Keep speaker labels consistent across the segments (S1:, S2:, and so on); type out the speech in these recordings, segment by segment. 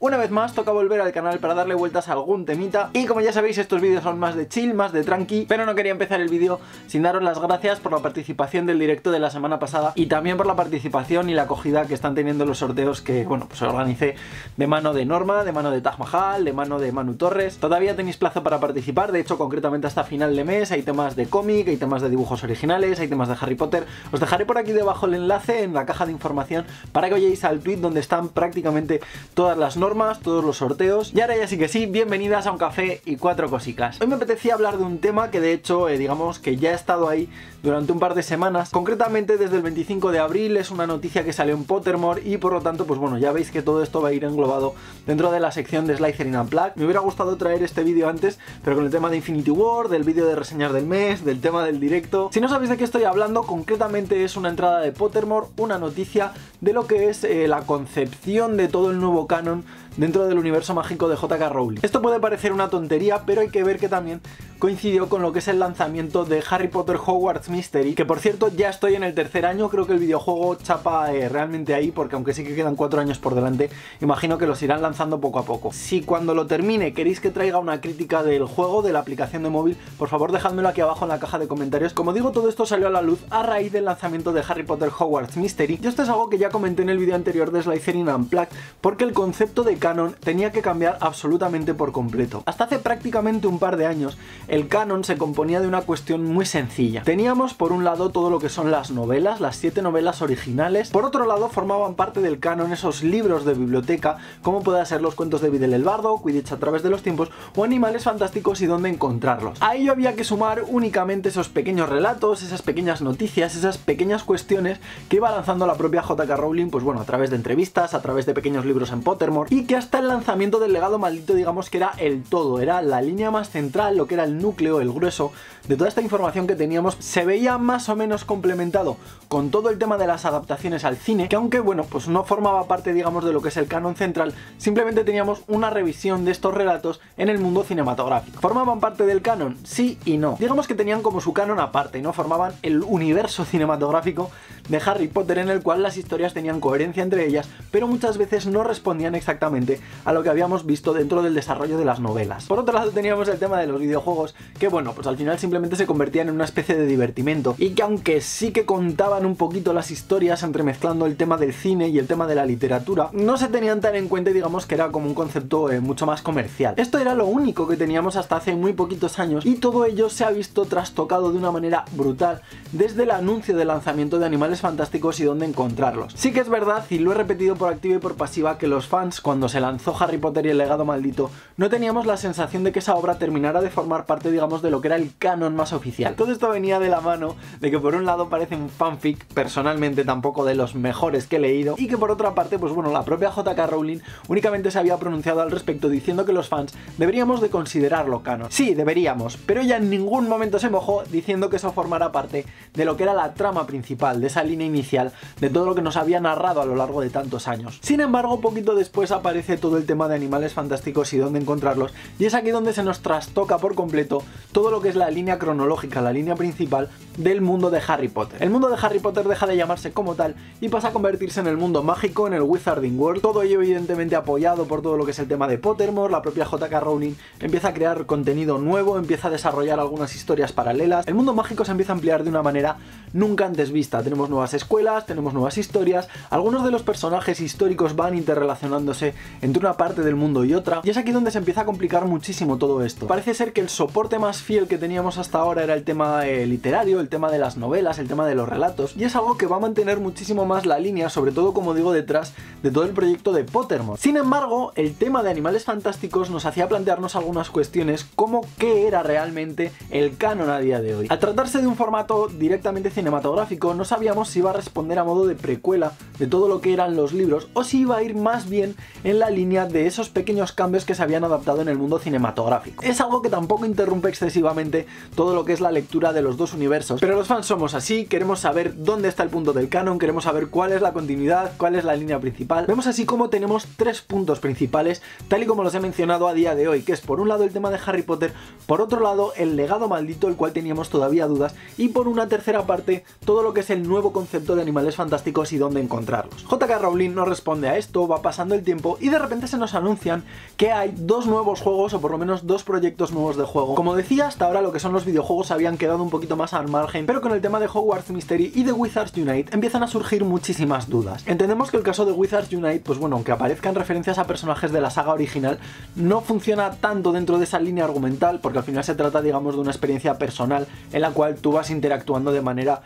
S1: Una vez más toca volver al canal para darle vueltas a algún temita. Y como ya sabéis, estos vídeos son más de chill, más de tranqui. Pero no quería empezar el vídeo sin daros las gracias por la participación del directo de la semana pasada. Y también por la participación y la acogida que están teniendo los sorteos que, bueno, pues organicé de mano de Norma, de mano de Taj Mahal, de mano de Manu Torres. Todavía tenéis plazo para participar, de hecho concretamente hasta final de mes. Hay temas de cómic, hay temas de dibujos originales, hay temas de Harry Potter. Os dejaré por aquí debajo el enlace en la caja de información para que vayáis al tweet donde están prácticamente todas las normas, todos los sorteos. Y ahora ya sí que sí, bienvenidas a un café y cuatro cosicas. Hoy me apetecía hablar de un tema que de hecho, digamos que ya ha estado ahí durante un par de semanas. Concretamente desde el 25 de abril es una noticia que salió en Pottermore y por lo tanto, pues bueno, ya veis que todo esto va a ir englobado dentro de la sección de Slytherin Unplugged. Me hubiera gustado traer este vídeo antes, pero con el tema de Infinity War, del vídeo de reseñas del mes, del tema del directo. Si no sabéis de qué estoy hablando, concretamente es una entrada de Pottermore, una noticia de lo que es la concepción de todo el nuevo canon dentro del universo mágico de J.K. Rowling. Esto puede parecer una tontería, pero hay que ver que también coincidió con lo que es el lanzamiento de Harry Potter Hogwarts Mystery, que por cierto ya estoy en el tercer año. Creo que el videojuego chapa realmente ahí, porque aunque sí que quedan 4 años por delante, imagino que los irán lanzando poco a poco. Si cuando lo termine queréis que traiga una crítica del juego, de la aplicación de móvil, por favor dejádmelo aquí abajo en la caja de comentarios. Como digo, todo esto salió a la luz a raíz del lanzamiento de Harry Potter Hogwarts Mystery, y esto es algo que ya comenté en el vídeo anterior de Slytherin Unplugged, porque el concepto de canon tenía que cambiar absolutamente por completo. Hasta hace prácticamente un par de años, el canon se componía de una cuestión muy sencilla. Teníamos por un lado todo lo que son las novelas, las 7 novelas originales. Por otro lado formaban parte del canon esos libros de biblioteca, como puedan ser los cuentos de Videl el Bardo, Quidditch a través de los tiempos o Animales Fantásticos y dónde encontrarlos. A ello había que sumar únicamente esos pequeños relatos, esas pequeñas noticias, esas pequeñas cuestiones que iba lanzando la propia J.K. Rowling, pues bueno, a través de entrevistas, a través de pequeños libros en Pottermore, y que hasta el lanzamiento del Legado Maldito, digamos que era el todo, era la línea más central, lo que era el núcleo, el grueso de toda esta información que teníamos. Se veía más o menos complementado con todo el tema de las adaptaciones al cine, que aunque bueno, pues no formaba parte, digamos, de lo que es el canon central, simplemente teníamos una revisión de estos relatos en el mundo cinematográfico. ¿Formaban parte del canon? Sí y no. Digamos que tenían como su canon aparte, no formaban el universo cinematográfico de Harry Potter, en el cual las historias tenían coherencia entre ellas, pero muchas veces no respondían exactamente a lo que habíamos visto dentro del desarrollo de las novelas. Por otro lado teníamos el tema de los videojuegos, que bueno, pues al final simplemente se convertían en una especie de divertimento, y que aunque sí que contaban un poquito las historias entremezclando el tema del cine y el tema de la literatura, no se tenían tan en cuenta y digamos que era como un concepto mucho más comercial. Esto era lo único que teníamos hasta hace muy poquitos años, y todo ello se ha visto trastocado de una manera brutal desde el anuncio del lanzamiento de Animales Fantásticos y dónde encontrarlos. Sí que es verdad, y lo he repetido por activa y por pasiva, que los fans, cuando se lanzó Harry Potter y el Legado Maldito, no teníamos la sensación de que esa obra terminara de formar parte, digamos, de lo que era el canon más oficial. Todo esto venía de la mano de que por un lado parece un fanfic, personalmente tampoco de los mejores que he leído, y que por otra parte, pues bueno, la propia J.K. Rowling únicamente se había pronunciado al respecto diciendo que los fans deberíamos de considerarlo canon. Sí, deberíamos, pero ella en ningún momento se mojó diciendo que eso formara parte de lo que era la trama principal, de esa línea inicial, de todo lo que nos había narrado a lo largo de tantos años. Sin embargo, poquito después aparece todo el tema de Animales Fantásticos y dónde encontrarlos, y es aquí donde se nos trastoca por completo todo lo que es la línea cronológica, la línea principal del mundo de Harry Potter. El mundo de Harry Potter deja de llamarse como tal y pasa a convertirse en el mundo mágico, en el Wizarding World. Todo ello evidentemente apoyado por todo lo que es el tema de Pottermore. La propia J.K. Rowling empieza a crear contenido nuevo, empieza a desarrollar algunas historias paralelas. El mundo mágico se empieza a ampliar de una manera nunca antes vista. Tenemos nuevas escuelas, tenemos nuevas historias, algunos de los personajes históricos van interrelacionándose entre una parte del mundo y otra, y es aquí donde se empieza a complicar muchísimo todo esto. Parece ser que el soporte más fiel que teníamos hasta ahora era el tema literario, el tema de las novelas, el tema de los relatos, y es algo que va a mantener muchísimo más la línea, sobre todo, como digo, detrás de todo el proyecto de Pottermore. Sin embargo, el tema de Animales Fantásticos nos hacía plantearnos algunas cuestiones, como qué era realmente el canon a día de hoy. Al tratarse de un formato directamente cinematográfico, no sabíamos si iba a responder a modo de precuela de todo lo que eran los libros, o si iba a ir más bien en la línea de esos pequeños cambios que se habían adaptado en el mundo cinematográfico. Es algo que tampoco interrumpe excesivamente todo lo que es la lectura de los dos universos. Pero los fans somos así, queremos saber dónde está el punto del canon, queremos saber cuál es la continuidad, cuál es la línea principal. Vemos así como tenemos tres puntos principales, tal y como los he mencionado a día de hoy, que es por un lado el tema de Harry Potter, por otro lado el legado maldito, el cual teníamos todavía dudas, y por una tercera parte todo lo que es el nuevo concepto de Animales Fantásticos y dónde encontrarlos. J.K. Rowling no responde a esto, va pasando el tiempo y de repente se nos anuncian que hay dos nuevos juegos, o por lo menos dos proyectos nuevos de juego. Como decía, hasta ahora lo que son los videojuegos habían quedado un poquito más al margen, pero con el tema de Hogwarts Mystery y de Wizards Unite empiezan a surgir muchísimas dudas. Entendemos que el caso de Wizards Unite, pues bueno, aunque aparezcan referencias a personajes de la saga original, no funciona tanto dentro de esa línea argumental, porque al final se trata, digamos, de una experiencia personal en la cual tú vas interactuando de manera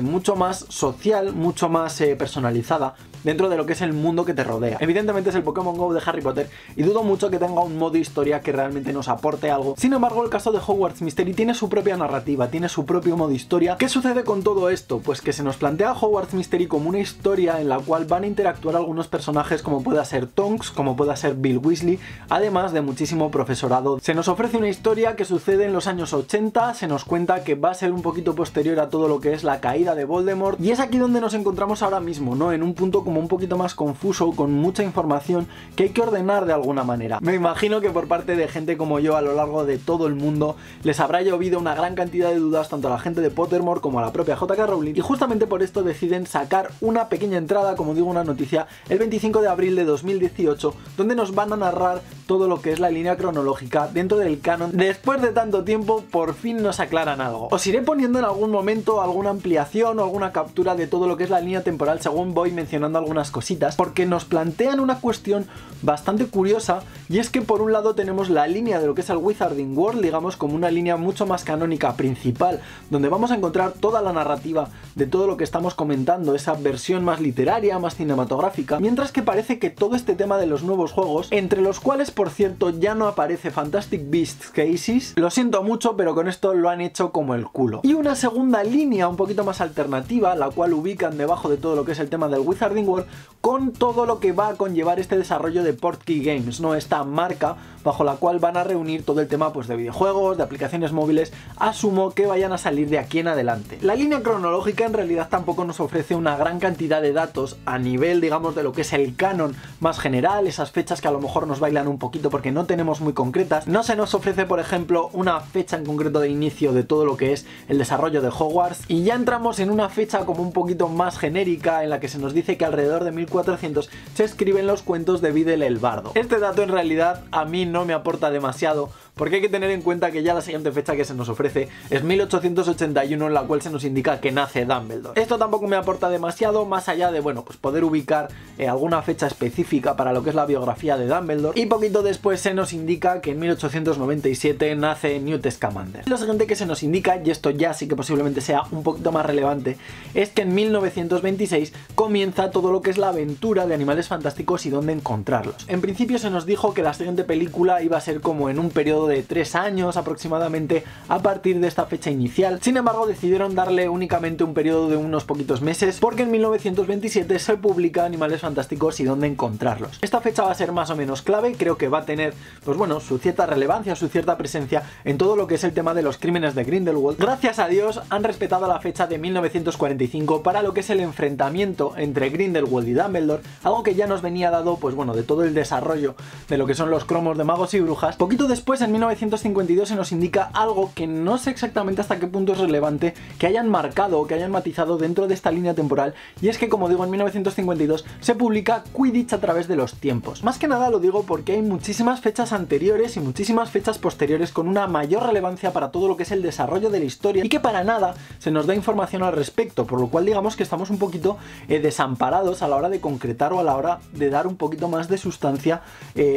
S1: mucho más social, mucho más personalizada dentro de lo que es el mundo que te rodea. Evidentemente es el Pokémon GO de Harry Potter y dudo mucho que tenga un modo historia que realmente nos aporte algo. Sin embargo, el caso de Hogwarts Mystery tiene su propia narrativa, tiene su propio modo historia. ¿Qué sucede con todo esto? Pues que se nos plantea Hogwarts Mystery como una historia en la cual van a interactuar algunos personajes como pueda ser Tonks, como pueda ser Bill Weasley, además de muchísimo profesorado. Se nos ofrece una historia que sucede en los años 80, se nos cuenta que va a ser un poquito posterior a todo lo que es la caída de Voldemort, y es aquí donde nos encontramos ahora mismo, ¿no? En un punto como un poquito más confuso, con mucha información que hay que ordenar de alguna manera. Me imagino que por parte de gente como yo a lo largo de todo el mundo les habrá llovido una gran cantidad de dudas tanto a la gente de Pottermore como a la propia J.K. Rowling, y justamente por esto deciden sacar una pequeña entrada, como digo, una noticia, el 25 de abril de 2018, donde nos van a narrar todo lo que es la línea cronológica dentro del canon. Después de tanto tiempo, por fin nos aclaran algo. Os iré poniendo en algún momento alguna ampliación o alguna captura de todo lo que es la línea temporal según voy mencionando algunas cositas, porque nos plantean una cuestión bastante curiosa, y es que por un lado tenemos la línea de lo que es el Wizarding World, digamos como una línea mucho más canónica principal, donde vamos a encontrar toda la narrativa de todo lo que estamos comentando, esa versión más literaria, más cinematográfica, mientras que parece que todo este tema de los nuevos juegos, entre los cuales por cierto ya no aparece Fantastic Beasts Cases, lo siento mucho, pero con esto lo han hecho como el culo. Y una segunda línea un poquito más alternativa, la cual ubican debajo de todo lo que es el tema del Wizarding World, con todo lo que va a conllevar este desarrollo de Portkey Games, ¿no? Esta marca bajo la cual van a reunir todo el tema pues de videojuegos, de aplicaciones móviles, asumo que vayan a salir de aquí en adelante. La línea cronológica en realidad tampoco nos ofrece una gran cantidad de datos a nivel, digamos, de lo que es el canon más general, esas fechas que a lo mejor nos bailan un poquito porque no tenemos muy concretas. No se nos ofrece, por ejemplo, una fecha en concreto de inicio de todo lo que es el desarrollo de Hogwarts, y ya entramos en una fecha como un poquito más genérica en la que se nos dice que alrededor de 1400 se escriben los cuentos de Videl el Bardo. Este dato en realidad a mí no me aporta demasiado, porque hay que tener en cuenta que ya la siguiente fecha que se nos ofrece es 1881, en la cual se nos indica que nace Dumbledore. Esto tampoco me aporta demasiado, más allá de, bueno, pues poder ubicar alguna fecha específica para lo que es la biografía de Dumbledore, y poquito después se nos indica que en 1897 nace Newt Scamander. Lo siguiente que se nos indica, y esto ya sí que posiblemente sea un poquito más relevante, es que en 1926 comienza todo lo que es la aventura de Animales Fantásticos y dónde encontrarlos. En principio se nos dijo que la siguiente película iba a ser como en un periodo de 3 años aproximadamente a partir de esta fecha inicial. Sin embargo, decidieron darle únicamente un periodo de unos poquitos meses, porque en 1927 se publica Animales Fantásticos y dónde encontrarlos. Esta fecha va a ser más o menos clave, creo que va a tener, pues bueno, su cierta relevancia, su cierta presencia en todo lo que es el tema de los crímenes de Grindelwald. Gracias a Dios han respetado la fecha de 1945 para lo que es el enfrentamiento entre Grindelwald y Dumbledore, algo que ya nos venía dado, pues bueno, de todo el desarrollo de lo que son los cromos de magos y brujas. Poquito después, en 1952, se nos indica algo que no sé exactamente hasta qué punto es relevante que hayan marcado o que hayan matizado dentro de esta línea temporal, y es que, como digo, en 1952 se publica Quidditch a través de los tiempos. Más que nada lo digo porque hay muchísimas fechas anteriores y muchísimas fechas posteriores con una mayor relevancia para todo lo que es el desarrollo de la historia, y que para nada se nos da información al respecto, por lo cual digamos que estamos un poquito desamparados a la hora de concretar o a la hora de dar un poquito más de sustancia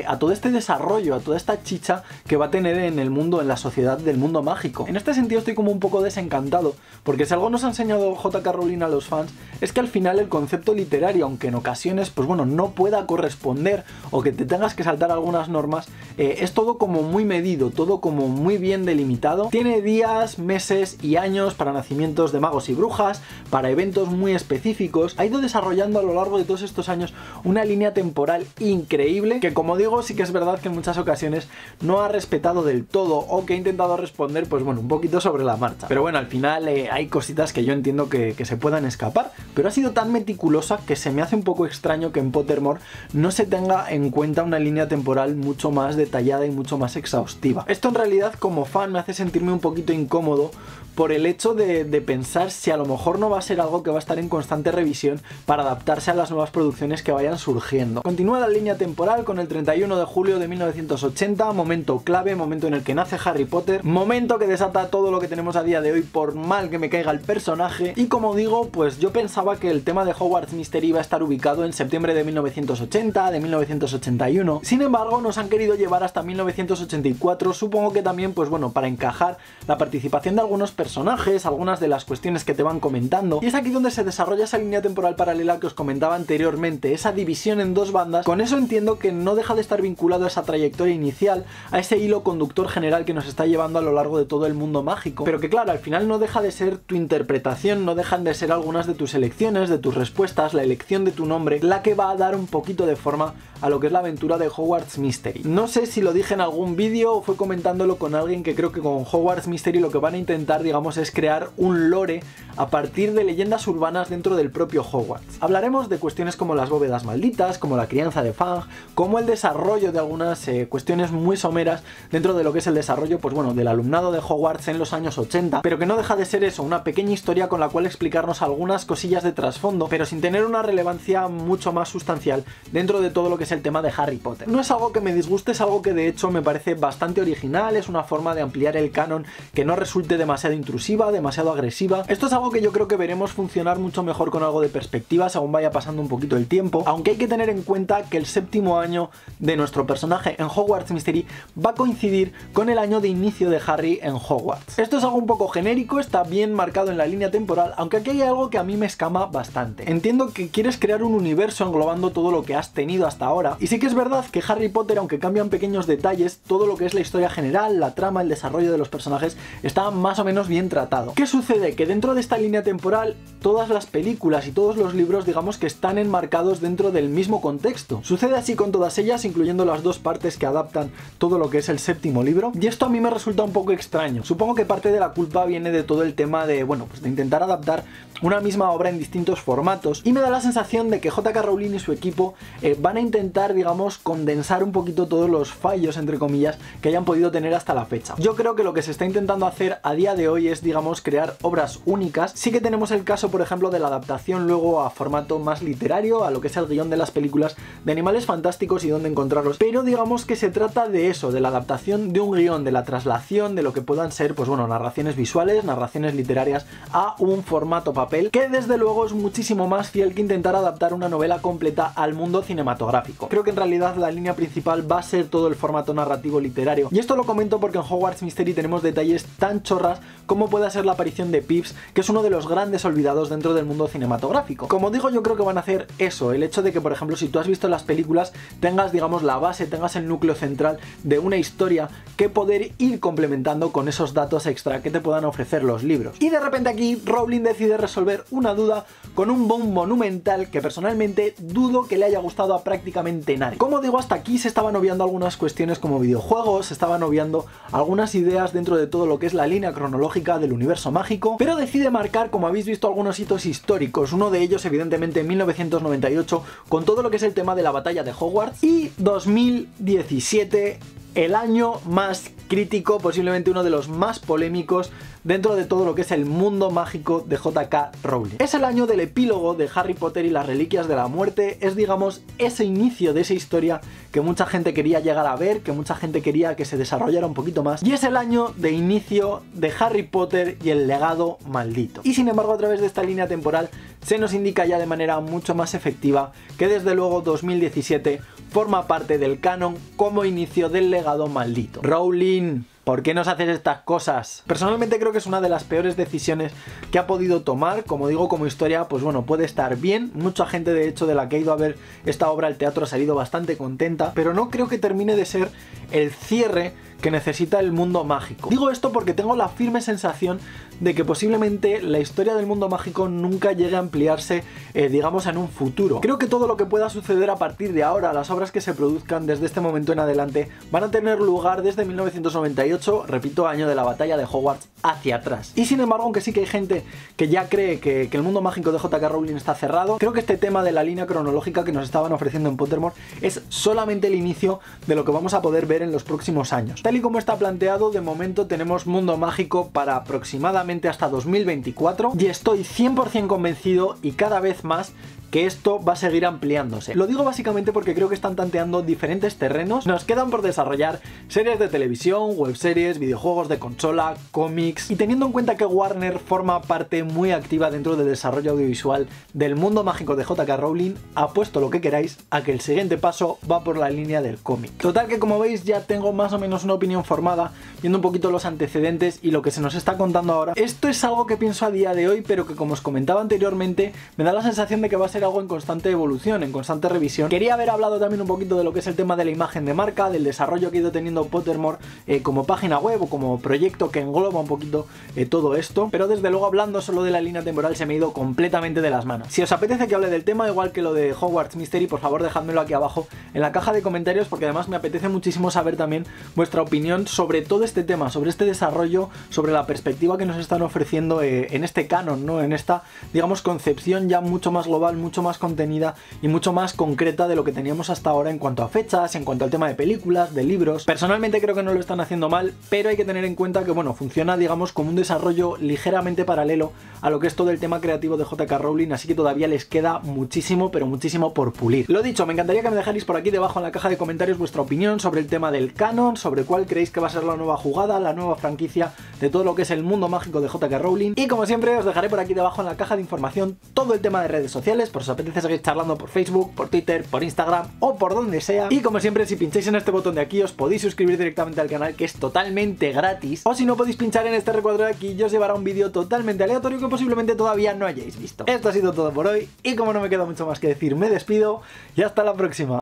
S1: a todo este desarrollo, a toda esta chicha que va a tener en el mundo, en la sociedad del mundo mágico. En este sentido estoy como un poco desencantado, porque si algo nos ha enseñado J.K. Rowling a los fans es que al final el concepto literario, aunque en ocasiones pues bueno no pueda corresponder o que te tengas que saltar algunas normas, es todo como muy medido, todo como muy bien delimitado. Tiene días, meses y años para nacimientos de magos y brujas, para eventos muy específicos. Ha ido desarrollando a lo largo de todos estos años una línea temporal increíble que, como digo, sí que es verdad que en muchas ocasiones no ha respetado respetado del todo o que he intentado responder, pues bueno, un poquito sobre la marcha. Pero bueno, al final hay cositas que yo entiendo que se puedan escapar, pero ha sido tan meticulosa que se me hace un poco extraño que en Pottermore no se tenga en cuenta una línea temporal mucho más detallada y mucho más exhaustiva. Esto en realidad como fan me hace sentirme un poquito incómodo por el hecho de pensar si a lo mejor no va a ser algo que va a estar en constante revisión para adaptarse a las nuevas producciones que vayan surgiendo. Continúa la línea temporal con el 31 de julio de 1980, momento clave, momento en el que nace Harry Potter, momento que desata todo lo que tenemos a día de hoy por mal que me caiga el personaje, y como digo, pues yo pensaba que el tema de Hogwarts Mystery iba a estar ubicado en septiembre de 1980, de 1981, sin embargo nos han querido llevar hasta 1984, supongo que también, pues bueno, para encajar la participación de algunos personajes, algunas de las cuestiones que te van comentando, y es aquí donde se desarrolla esa línea temporal paralela que os comentaba anteriormente, esa división en dos bandas. Con eso entiendo que no deja de estar vinculado a esa trayectoria inicial, a ese hilo conductor general que nos está llevando a lo largo de todo el mundo mágico, pero que claro, al final no deja de ser tu interpretación, no dejan de ser algunas de tus elecciones, de tus respuestas, la elección de tu nombre, la que va a dar un poquito de forma a lo que es la aventura de Hogwarts Mystery. No sé si lo dije en algún vídeo o fue comentándolo con alguien, que creo que con Hogwarts Mystery lo que van a intentar, digamos, es crear un lore a partir de leyendas urbanas dentro del propio Hogwarts. Hablaremos de cuestiones como las bóvedas malditas, como la crianza de Fang, como el desarrollo de algunas cuestiones muy someras dentro de lo que es el desarrollo, pues bueno, del alumnado de Hogwarts en los años 80, pero que no deja de ser eso, una pequeña historia con la cual explicarnos algunas cosillas de trasfondo, pero sin tener una relevancia mucho más sustancial dentro de todo lo que es el tema de Harry Potter. No es algo que me disguste, es algo que de hecho me parece bastante original, es una forma de ampliar el canon que no resulte demasiado intrusiva, demasiado agresiva. Esto es algo que yo creo que veremos funcionar mucho mejor con algo de perspectiva según vaya pasando un poquito el tiempo, aunque hay que tener en cuenta que el séptimo año de nuestro personaje en Hogwarts Mystery va a coincidir con el año de inicio de Harry en Hogwarts. Esto es algo un poco genérico, está bien marcado en la línea temporal, aunque aquí hay algo que a mí me escama bastante. Entiendo que quieres crear un universo englobando todo lo que has tenido hasta ahora, y sí que es verdad que Harry Potter, aunque cambian pequeños detalles, todo lo que es la historia general, la trama, el desarrollo de los personajes está más o menos bien tratado. ¿Qué sucede? Que dentro de esta línea temporal todas las películas y todos los libros, digamos que están enmarcados dentro del mismo contexto. Sucede así con todas ellas, incluyendo las dos partes que adaptan todo lo que es el séptimo libro, y esto a mí me resulta un poco extraño. Supongo que parte de la culpa viene de todo el tema de, bueno, pues de intentar adaptar una misma obra en distintos formatos, y me da la sensación de que J.K. Rowling y su equipo van a intentar, digamos, condensar un poquito todos los fallos, entre comillas, que hayan podido tener hasta la fecha. Yo creo que lo que se está intentando hacer a día de hoy es, digamos, crear obras únicas. Sí que tenemos el caso, por ejemplo, de la adaptación luego a formato más literario, a lo que es el guión de las películas de Animales Fantásticos y dónde encontrarlos, pero digamos que se trata de eso, de la adaptación de un guión, de la traslación de lo que puedan ser, pues bueno, narraciones visuales, narraciones literarias a un formato papel, que desde luego es muchísimo más fiel que intentar adaptar una novela completa al mundo cinematográfico. Creo que en realidad la línea principal va a ser todo el formato narrativo literario, y esto lo comento porque en Hogwarts Mystery tenemos detalles tan chorras como puede ser la aparición de Pips, que es uno de los grandes olvidados dentro del mundo cinematográfico. Como digo, yo creo que van a hacer eso, el hecho de que, por ejemplo, si tú has visto las películas, tengas, digamos, la base, tengas el núcleo central de una historia que poder ir complementando con esos datos extra que te puedan ofrecer los libros. Y de repente aquí Rowling decide resolver una duda con un boom monumental que personalmente dudo que le haya gustado a prácticamente nadie. Como digo, hasta aquí se estaban obviando algunas cuestiones como videojuegos, se estaban obviando algunas ideas dentro de todo lo que es la línea cronológica del universo mágico, pero decide marcar, como habéis visto, algunos hitos históricos, uno de ellos evidentemente en 1998 con todo lo que es el tema de la batalla de Hogwarts, y 2017, el año más crítico, posiblemente uno de los más polémicos dentro de todo lo que es el mundo mágico de J.K. Rowling. Es el año del epílogo de Harry Potter y las Reliquias de la Muerte, es, digamos, ese inicio de esa historia que mucha gente quería llegar a ver, que mucha gente quería que se desarrollara un poquito más, y es el año de inicio de Harry Potter y el legado maldito. Y sin embargo, a través de esta línea temporal se nos indica ya de manera mucho más efectiva que desde luego 2017 forma parte del canon como inicio del legado maldito. Rowling, ¿por qué nos haces estas cosas? Personalmente creo que es una de las peores decisiones que ha podido tomar. Como digo, como historia, pues bueno, puede estar bien. Mucha gente, de hecho, de la que ha ido a ver esta obra al teatro ha salido bastante contenta, pero no creo que termine de ser el cierre que necesita el mundo mágico. Digo esto porque tengo la firme sensación de que posiblemente la historia del mundo mágico nunca llegue a ampliarse, digamos, en un futuro. Creo que todo lo que pueda suceder a partir de ahora, las obras que se produzcan desde este momento en adelante, van a tener lugar desde 1998, repito, año de la batalla de Hogwarts, hacia atrás. Y sin embargo, aunque sí que hay gente que ya cree que el mundo mágico de J.K. Rowling está cerrado, creo que este tema de la línea cronológica que nos estaban ofreciendo en Pottermore es solamente el inicio de lo que vamos a poder ver en los próximos años. Tal y como está planteado, de momento tenemos mundo mágico para aproximadamente hasta 2024 y estoy 100% convencido y cada vez más que esto va a seguir ampliándose. Lo digo básicamente porque creo que están tanteando diferentes terrenos. Nos quedan por desarrollar series de televisión, webseries, videojuegos de consola, cómics, y teniendo en cuenta que Warner forma parte muy activa dentro del desarrollo audiovisual del mundo mágico de J.K. Rowling, apuesto lo que queráis a que el siguiente paso va por la línea del cómic. Total que, como veis, ya tengo más o menos una opinión formada, viendo un poquito los antecedentes y lo que se nos está contando ahora. Esto es algo que pienso a día de hoy, pero que, como os comentaba anteriormente, me da la sensación de que va a ser algo en constante evolución, en constante revisión. Quería haber hablado también un poquito de lo que es el tema de la imagen de marca, del desarrollo que ha ido teniendo Pottermore como página web o como proyecto que engloba un poquito todo esto, pero desde luego, hablando solo de la línea temporal, se me ha ido completamente de las manos. Si os apetece que hable del tema, igual que lo de Hogwarts Mystery, por favor dejádmelo aquí abajo en la caja de comentarios, porque además me apetece muchísimo saber también vuestra opinión sobre todo este tema, sobre este desarrollo, sobre la perspectiva que nos están ofreciendo en este canon, ¿no? En esta, digamos, concepción ya mucho más global, mucho más contenida y mucho más concreta de lo que teníamos hasta ahora en cuanto a fechas, en cuanto al tema de películas, de libros. Personalmente creo que no lo están haciendo mal, pero hay que tener en cuenta que, bueno, funciona, digamos, como un desarrollo ligeramente paralelo a lo que es todo el tema creativo de J.K. Rowling, así que todavía les queda muchísimo, pero muchísimo por pulir. Lo dicho, me encantaría que me dejarais por aquí debajo en la caja de comentarios vuestra opinión sobre el tema del canon, sobre cuál creéis que va a ser la nueva jugada, la nueva franquicia de todo lo que es el mundo mágico de J.K. Rowling. Y como siempre, os dejaré por aquí debajo en la caja de información todo el tema de redes sociales, por si os apetece seguir charlando por Facebook, por Twitter, por Instagram o por donde sea. Y como siempre, si pincháis en este botón de aquí, os podéis suscribir directamente al canal, que es totalmente gratis. O si no, podéis pinchar en este recuadro de aquí y os llevará un vídeo totalmente aleatorio que posiblemente todavía no hayáis visto. Esto ha sido todo por hoy y como no me queda mucho más que decir, me despido y hasta la próxima.